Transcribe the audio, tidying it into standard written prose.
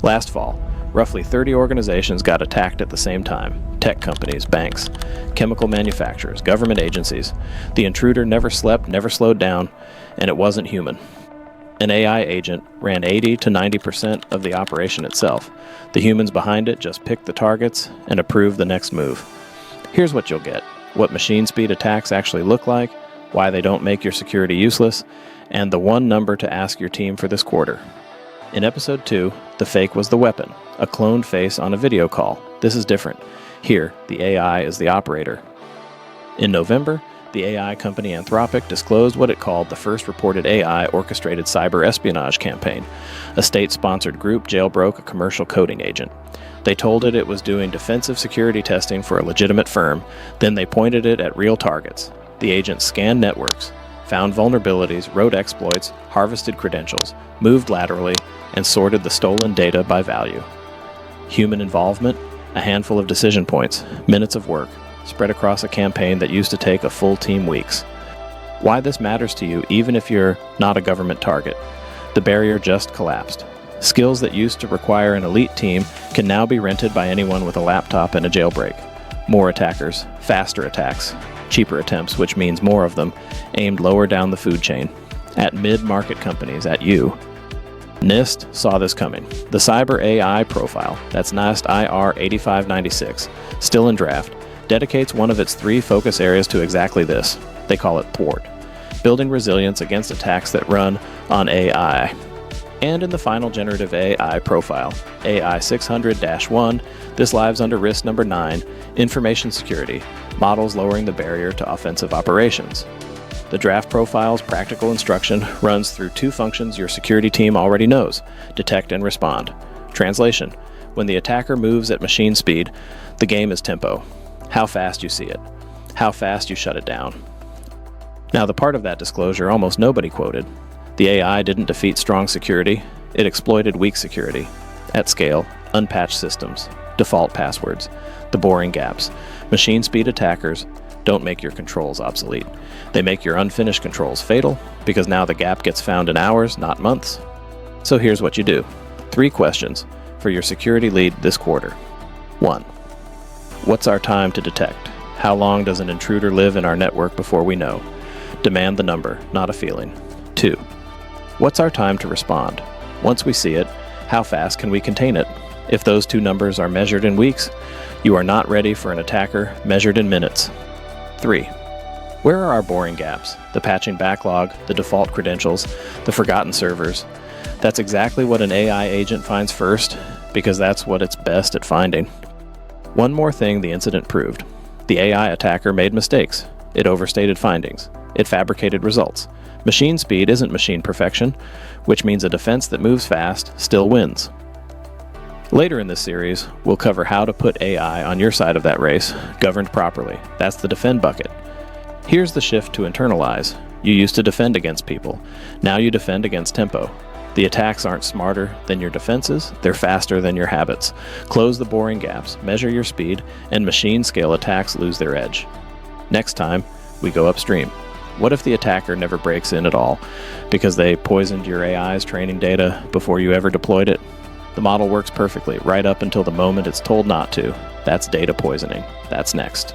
Last fall, roughly 30 organizations got attacked at the same time. Tech companies, banks, chemical manufacturers, government agencies. The intruder never slept, never slowed down, and it wasn't human. An AI agent ran 80 to 90% of the operation itself. The humans behind it just picked the targets and approved the next move. Here's what you'll get: what machine speed attacks actually look like, why they don't make your security useless, and the one number to ask your team for this quarter. In Episode 2, the fake was the weapon, a cloned face on a video call. This is different. Here, the AI is the operator. In November, the AI company Anthropic disclosed what it called the first reported AI-orchestrated cyber-espionage campaign. A state-sponsored group jailbroke a commercial coding agent. They told it was doing defensive security testing for a legitimate firm, then they pointed it at real targets. The agent scanned networks, found vulnerabilities, wrote exploits, harvested credentials, moved laterally, and sorted the stolen data by value. Human involvement? A handful of decision points, minutes of work, spread across a campaign that used to take a full team weeks. Why this matters to you even if you're not a government target. The barrier just collapsed. Skills that used to require an elite team can now be rented by anyone with a laptop and a jailbreak. More attackers, faster attacks, cheaper attempts, which means more of them, aimed lower down the food chain, at mid-market companies, at you. NIST saw this coming. The Cyber AI profile, that's NIST IR 8596, still in draft, dedicates one of its 3 focus areas to exactly this. They call it THWART, building resilience against attacks that run on AI. And in the final Generative AI profile, AI 600-1, this lives under risk number 9, information security, models lowering the barrier to offensive operations. The draft profile's practical instruction runs through 2 functions your security team already knows: detect and respond. Translation: when the attacker moves at machine speed, the game is tempo. How fast you see it. How fast you shut it down. Now, the part of that disclosure almost nobody quoted. The AI didn't defeat strong security, it exploited weak security. At scale, unpatched systems, default passwords, the boring gaps. Machine speed attackers don't make your controls obsolete. They make your unfinished controls fatal, because now the gap gets found in hours, not months. So here's what you do. 3 questions for your security lead this quarter. 1. What's our time to detect? How long does an intruder live in our network before we know? Demand the number, not a feeling. 2. What's our time to respond? Once we see it, how fast can we contain it? If those 2 numbers are measured in weeks, you are not ready for an attacker measured in minutes. 3. Where are our boring gaps? The patching backlog, the default credentials, the forgotten servers. That's exactly what an AI agent finds first, because that's what it's best at finding. One more thing the incident proved. The AI attacker made mistakes. It overstated findings. It fabricated results. Machine speed isn't machine perfection, which means a defense that moves fast still wins. Later in this series, we'll cover how to put AI on your side of that race, governed properly. That's the defend bucket. Here's the shift to internalize. You used to defend against people. Now you defend against tempo. The attacks aren't smarter than your defenses, they're faster than your habits. Close the boring gaps, measure your speed, and machine-scale attacks lose their edge. Next time, we go upstream. What if the attacker never breaks in at all because they poisoned your AI's training data before you ever deployed it? The model works perfectly, right up until the moment it's told not to. That's data poisoning. That's next.